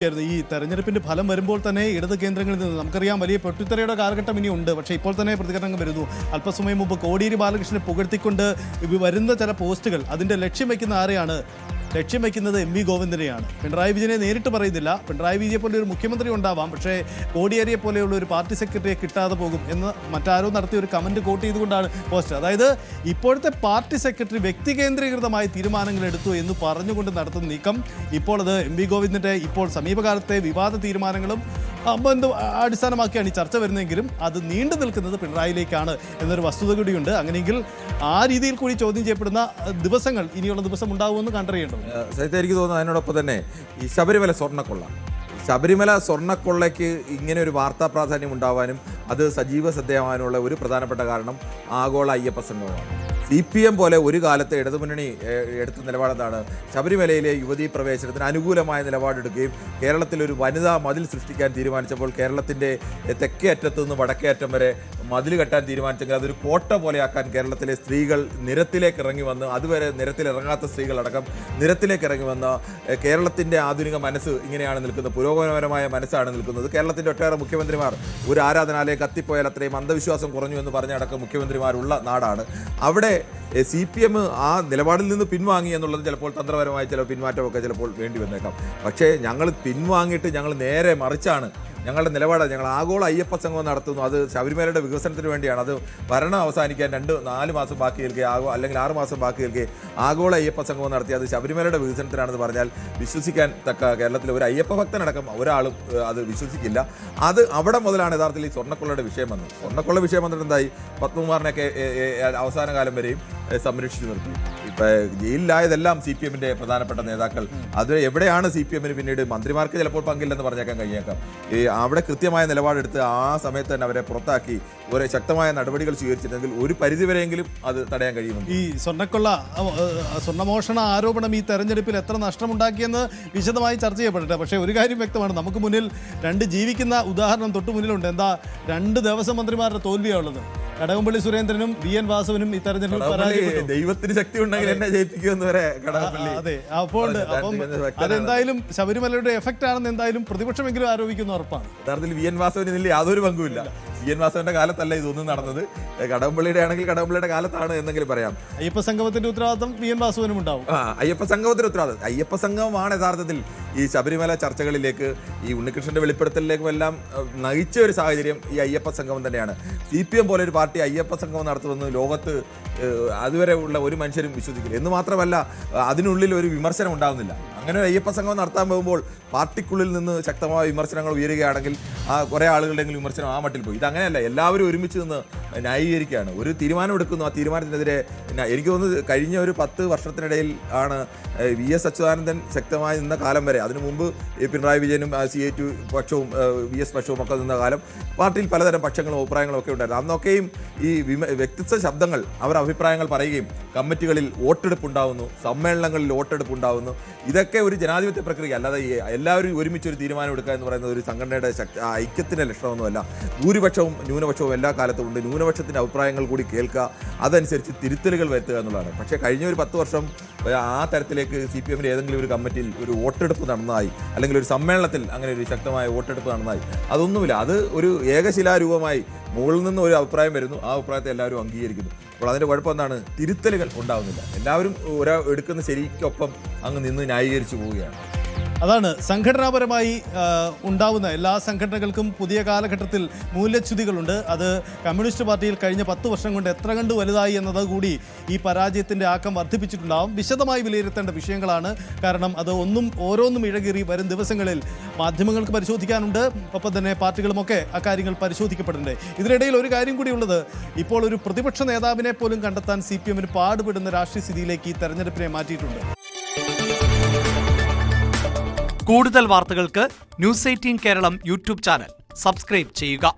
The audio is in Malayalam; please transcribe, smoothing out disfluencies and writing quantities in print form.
ഈ തെരഞ്ഞെടുപ്പിന്റെ ഫലം വരുമ്പോൾ തന്നെ ഇടത് കേന്ദ്രങ്ങളിൽ നിന്ന് നമുക്കറിയാം വലിയ പൊട്ടിത്തെറിയുടെ കാലഘട്ടം ഇനിയുണ്ട്. പക്ഷേ ഇപ്പോൾ തന്നെ പ്രതികരണങ്ങൾ വരുന്നു. അല്പസമയം മുമ്പ് കോടിയേരി ബാലകൃഷ്ണനെ പുകഴ്ത്തിക്കൊണ്ട് വരുന്ന ചില പോസ്റ്റുകൾ അതിന്റെ ലക്ഷ്യം വയ്ക്കുന്ന ആരെയാണ്? ലക്ഷ്യം വയ്ക്കുന്നത് എം.വി. ഗോവിന്ദനെയാണ്. പിണറായി വിജയനെ നേരിട്ട് പറയുന്നില്ല. പിണറായി വിജയെ പോലെ ഒരു മുഖ്യമന്ത്രി ഉണ്ടാവാം, പക്ഷേ കോടിയേരിയെ പോലെയുള്ള ഒരു പാർട്ടി സെക്രട്ടറിയെ കിട്ടാതെ പോകും എന്ന് മറ്റാരോ നടത്തിയ ഒരു കമന്റ് കോട്ട് ചെയ്തുകൊണ്ടാണ് പോസ്റ്റ്. അതായത് ഇപ്പോഴത്തെ പാർട്ടി സെക്രട്ടറി വ്യക്തി കേന്ദ്രീകൃതമായ തീരുമാനങ്ങൾ എടുത്തു എന്ന് പറഞ്ഞുകൊണ്ട് നടത്തുന്ന നീക്കം ഇപ്പോൾ അത് എം.വി. ഗോവിന്ദന്റെ ഇപ്പോൾ സമീപകാലത്തെ വിവാദ തീരുമാനങ്ങളും അടിസ്ഥാനമാക്കിയാണ് ഈ ചർച്ച വരുന്നതെങ്കിലും അത് നീണ്ടു നിൽക്കുന്നത് പിണറായിലേക്കാണ് എന്നൊരു വസ്തുത കൂടിയുണ്ട്. അങ്ങനെയെങ്കിൽ ആ രീതിയിൽ കൂടി ചോദ്യം ചെയ്യപ്പെടുന്ന ദിവസങ്ങൾ ഇനിയുള്ള ദിവസം ഉണ്ടാവുമെന്ന് കണ്ടറിയേണ്ടത്. എനിക്ക് തോന്നുന്നു അതിനോടൊപ്പം തന്നെ ഈ ശബരിമല സ്വർണ്ണക്കൊള്ളയ്ക്ക് ഇങ്ങനെ ഒരു വാർത്താ പ്രാധാന്യം ഉണ്ടാവാനും അത് സജീവ ശ്രദ്ധേയമാകാനുള്ള ഒരു പ്രധാനപ്പെട്ട കാരണം ആഗോള അയ്യപ്പ സംഗമമാണ്. CPM പോലെ ഒരു കാലത്ത് ഇടതുമുന്നണി എടുത്ത നിലപാടെന്താണ്? ശബരിമലയിലെ യുവതീ പ്രവേശനത്തിന് അനുകൂലമായ നിലപാടെടുക്കുകയും കേരളത്തിലൊരു വനിതാ മതിൽ സൃഷ്ടിക്കാൻ തീരുമാനിച്ചപ്പോൾ കേരളത്തിൻ്റെ തെക്കേ അറ്റത്തു നിന്ന് വടക്കേ അറ്റം വരെ മതിൽ കെട്ടാൻ തീരുമാനിച്ചെങ്കിൽ അതൊരു കോട്ട പോലെയാക്കാൻ കേരളത്തിലെ സ്ത്രീകൾ നിരത്തിലേക്ക് ഇറങ്ങി വന്ന്, അതുവരെ നിരത്തിലിറങ്ങാത്ത സ്ത്രീകളടക്കം നിരത്തിലേക്ക് ഇറങ്ങി വന്ന് കേരളത്തിൻ്റെ ആധുനിക മനസ്സ് ഇങ്ങനെയാണ് നിൽക്കുന്നത്, പുരോഗമനപരമായ മനസ്സാണ് നിൽക്കുന്നത്. കേരളത്തിൻ്റെ ഒട്ടേറെ മുഖ്യമന്ത്രിമാർ ഒരു ആരാധനാലയം കത്തിപ്പോയാൽ അത്രയും അന്ധവിശ്വാസം കുറഞ്ഞു എന്ന് പറഞ്ഞടക്കം മുഖ്യമന്ത്രിമാരുള്ള നാടാണ്. അവിടെ CPM ആ നിലപാടിൽ നിന്ന് പിൻവാങ്ങി എന്നുള്ളത് ചിലപ്പോൾ തന്ത്രപരമായ ചില പിന്മാറ്റമൊക്കെ ചിലപ്പോൾ വേണ്ടി വന്നേക്കാം. പക്ഷേ ഞങ്ങൾ പിൻവാങ്ങിയിട്ട് ഞങ്ങൾ നേരെ മറിച്ചാണ് ഞങ്ങളുടെ നിലപാട്. ഞങ്ങൾ ആഗോള അയ്യപ്പ സംഗമം നടത്തുന്നു. അത് ശബരിമലയുടെ വികസനത്തിന് വേണ്ടിയാണ്. അത് ഭരണം അവസാനിക്കാൻ 2-4 മാസം ബാക്കി നിൽക്കുക, അല്ലെങ്കിൽ 6 മാസം ബാക്കി നിൽക്കുക ആഗോള അയ്യപ്പ സംഗമം നടത്തി അത് ശബരിമലയുടെ വികസനത്തിനാണെന്ന് പറഞ്ഞാൽ വിശ്വസിക്കാൻ തക്ക കേരളത്തിലെ ഒരു അയ്യപ്പ ഭക്തനടക്കം ഒരാളും അത് വിശ്വസിക്കില്ല. അത് അവിടെ മുതലാണ് യഥാർത്ഥത്തിൽ ഈ സ്വർണ്ണക്കൊള്ളയുടെ വിഷയം വന്നത്. സ്വർണ്ണക്കൊള്ള വിഷയം വന്നിട്ട് എന്തായി? പത്മകുമാറിനെയൊക്കെ അവസാന കാലം വരെയും സംരക്ഷിച്ചു നിർത്തി. ഇപ്പം ജയിലിലായതെല്ലാം CPMന്റെ പ്രധാനപ്പെട്ട നേതാക്കൾ. അത് എവിടെയാണ് CPMന് പിന്നീട് മന്ത്രിമാർക്ക് ചിലപ്പോൾ പങ്കില്ലെന്ന് പറഞ്ഞേക്കാൻ കഴിഞ്ഞേക്കാം. അവിടെ കൃത്യമായ നിലപാടെടുത്ത് ആ സമയത്ത് തന്നെ അവരെ പുറത്താക്കി ഒരു ശക്തമായ നടപടികൾ സ്വീകരിച്ചിട്ടുണ്ടെങ്കിൽ ഒരു പരിധിവരെയെങ്കിലും അത് തടയാൻ കഴിയുമെന്ന്. ഈ സ്വർണ്ണമോഷണ ആരോപണം ഈ തെരഞ്ഞെടുപ്പിൽ എത്ര നഷ്ടമുണ്ടാക്കിയെന്ന് വിശദമായി ചർച്ച ചെയ്യപ്പെടട്ടെ. പക്ഷേ ഒരു കാര്യം വ്യക്തമാണ്, നമുക്ക് മുന്നിൽ 2 ജീവിക്കുന്ന ഉദാഹരണം തൊട്ടു മുന്നിലുണ്ട്. എന്താ? 2 ദേവസ്വം മന്ത്രിമാരുടെ തോൽവിയാണുള്ളത്. കടകംപള്ളി സുരേന്ദ്രനും VN വാസവനും ഈ തെരഞ്ഞെടുപ്പിൽ പരാജയപ്പെട്ടു. ദൈവത്തിന് ശക്തി ഉണ്ടെങ്കിൽ എന്നെ ജയിപ്പിക്കുമെന്ന് വരെ കടകംപള്ളി. അതെ, അപ്പോൾ അതെന്തായാലും ശബരിമലയുടെ എഫക്റ്റ് ആണെന്ന് എന്തായാലും പ്രതിപക്ഷമെങ്കിലും ആരോപിക്കുന്ന ഉറപ്പാണ്. യഥാർത്ഥത്തിൽ VN വാസവന് ഇതിൽ യാതൊരു പങ്കുമില്ല. VN വാസവന്റെ കാലത്തല്ല ഇതൊന്നും നടന്നത്. കടകംപള്ളിയുടെ ആണെങ്കിൽ കടകംപള്ളിയുടെ കാലത്താണ് എന്നെങ്കിലും പറയാം. അയ്യപ്പ സംഗമത്തിന്റെ ഉത്തരവാദിത്തം VN വാസവനും ഉണ്ടാവും. അയ്യപ്പ സംഗമത്തിന്റെ ഉത്തരവാദിത്തം അയ്യപ്പ സംഗമമാണ് യഥാർത്ഥത്തിൽ ഈ ശബരിമല ചർച്ചകളിലേക്ക്, ഈ ഉണ്ണികൃഷ്ണന്റെ വെളിപ്പെടുത്തലിലേക്കും എല്ലാം നയിച്ച ഒരു സാഹചര്യം ഈ അയ്യപ്പ സംഗമം തന്നെയാണ്. CPM പോലെ ഒരു പാർട്ടി അയ്യപ്പ സംഗമം നടത്തുമെന്ന് ലോകത്ത് അതുവരെ ഉള്ള ഒരു മനുഷ്യരും വിശ്വസിക്കില്ല. എന്ന് മാത്രമല്ല അതിനുള്ളിൽ ഒരു വിമർശനം ഉണ്ടാകുന്നില്ല. അങ്ങനെ ഒരു അയ്യപ്പ സംഗമം നടത്താൻ പോകുമ്പോൾ പാർട്ടിക്കുള്ളിൽ നിന്ന് ശക്തമായ വിമർശനങ്ങൾ ഉയരുകയാണെങ്കിൽ കുറേ ആളുകളുടെയെങ്കിലും വിമർശനം ആ മട്ടിൽ പോയി. ഇതങ്ങനെയല്ല, എല്ലാവരും ഒരുമിച്ച് നിന്ന് ന്യായീകരിക്കുകയാണ്. ഒരു തീരുമാനം എടുക്കുന്നു, ആ തീരുമാനത്തിനെതിരെ എനിക്ക് തോന്നുന്നത് കഴിഞ്ഞ ഒരു 10 വർഷത്തിനിടയിൽ ആണ് VS അച്യുതാനന്ദൻ ശക്തമായി നിന്ന കാലം വരെ, അതിനു മുമ്പ് പിണറായി വിജയനും CA2 പക്ഷവും VS പക്ഷവും ഒക്കെ നിന്ന കാലം പാർട്ടിയിൽ പലതരം പക്ഷങ്ങളും അഭിപ്രായങ്ങളും ഒക്കെ ഉണ്ടായിരുന്നു. അന്നൊക്കെയും ഈ വ്യത്യസ്ത ശബ്ദങ്ങൾ അവർ അഭിപ്രായങ്ങൾ പറയുകയും കമ്മിറ്റികളിൽ വോട്ടെടുപ്പ് ഉണ്ടാവുന്നു, സമ്മേളനങ്ങളിൽ വോട്ടെടുപ്പ് ഉണ്ടാവുന്നു. ഇതൊക്കെ ഒരു ജനാധിപത്യ പ്രക്രിയ, അല്ലാതെ എല്ലാവരും ഒരുമിച്ച് ഒരു തീരുമാനം എടുക്കുക എന്ന് പറയുന്നത് ഒരു സംഘടനയുടെ ഐക്യത്തിൻ്റെ ലക്ഷണമൊന്നുമല്ല. ഭൂരിപക്ഷവും ന്യൂനപക്ഷവും എല്ലാ കാലത്തും ഉണ്ട്. ന്യൂനപക്ഷത്തിൻ്റെ അഭിപ്രായങ്ങൾ കൂടി കേൾക്കുക, അതനുസരിച്ച് തിരുത്തലുകൾ വരുത്തുക എന്നുള്ളതാണ്. പക്ഷേ കഴിഞ്ഞ ഒരു 10 വർഷം ആ തരത്തിലേക്ക് CPMന്റെ ഏതെങ്കിലും ഒരു കമ്മിറ്റിയിൽ ഒരു വോട്ടെടുപ്പ് നടന്നതായി, അല്ലെങ്കിൽ ഒരു സമ്മേളനത്തിൽ അങ്ങനെ ഒരു ശക്തമായ വോട്ടെടുപ്പ് നടന്നതായി അതൊന്നുമില്ല. അത് ഒരു ഏകശിലാരൂപമായി മുകളിൽ നിന്ന് ഒരു അഭിപ്രായം വരുന്നു, ആ അഭിപ്രായത്തെ എല്ലാവരും അംഗീകരിക്കുന്നു. അപ്പോൾ അതിൻ്റെ കുഴപ്പം എന്താണ്? തിരുത്തലുകൾ ഉണ്ടാകുന്നില്ല. എല്ലാവരും എടുക്കുന്ന ശരിക്കൊപ്പം അങ്ങ് നിന്ന് ന്യായീകരിച്ചു പോവുകയാണ്. അതാണ് സംഘടനാപരമായി ഉണ്ടാവുന്ന എല്ലാ സംഘടനകൾക്കും പുതിയ കാലഘട്ടത്തിൽ മൂല്യച്യുതികളുണ്ട്. അത് കമ്മ്യൂണിസ്റ്റ് പാർട്ടിയിൽ കഴിഞ്ഞ 10 വർഷം കൊണ്ട് എത്ര കണ്ട് വലുതായി എന്നത് കൂടി ഈ പരാജയത്തിൻ്റെ ആക്കം വർദ്ധിപ്പിച്ചിട്ടുണ്ടാവും. വിശദമായി വിലയിരുത്തേണ്ട വിഷയങ്ങളാണ്. കാരണം അത് ഓരോന്നും ഇഴകേറി വരും ദിവസങ്ങളിൽ മാധ്യമങ്ങൾക്ക് പരിശോധിക്കാനുണ്ട്. ഒപ്പം തന്നെ പാർട്ടികളുമൊക്കെ അക്കാര്യങ്ങൾ പരിശോധിക്കപ്പെടുന്നുണ്ട്. ഇതിനിടയിൽ ഒരു കാര്യം കൂടിയുള്ളത്, ഇപ്പോൾ ഒരു പ്രതിപക്ഷ നേതാവിനെ പോലും കണ്ടെത്താൻ CPMന് പാടുപെടുന്ന രാഷ്ട്രീയ സ്ഥിതിയിലേക്ക് ഈ തെരഞ്ഞെടുപ്പിനെ മാറ്റിയിട്ടുണ്ട്. കൂടുതൽ വാർത്തകൾക്ക് News 18 Keralam YouTube channel subscribe ചെയ്യുക.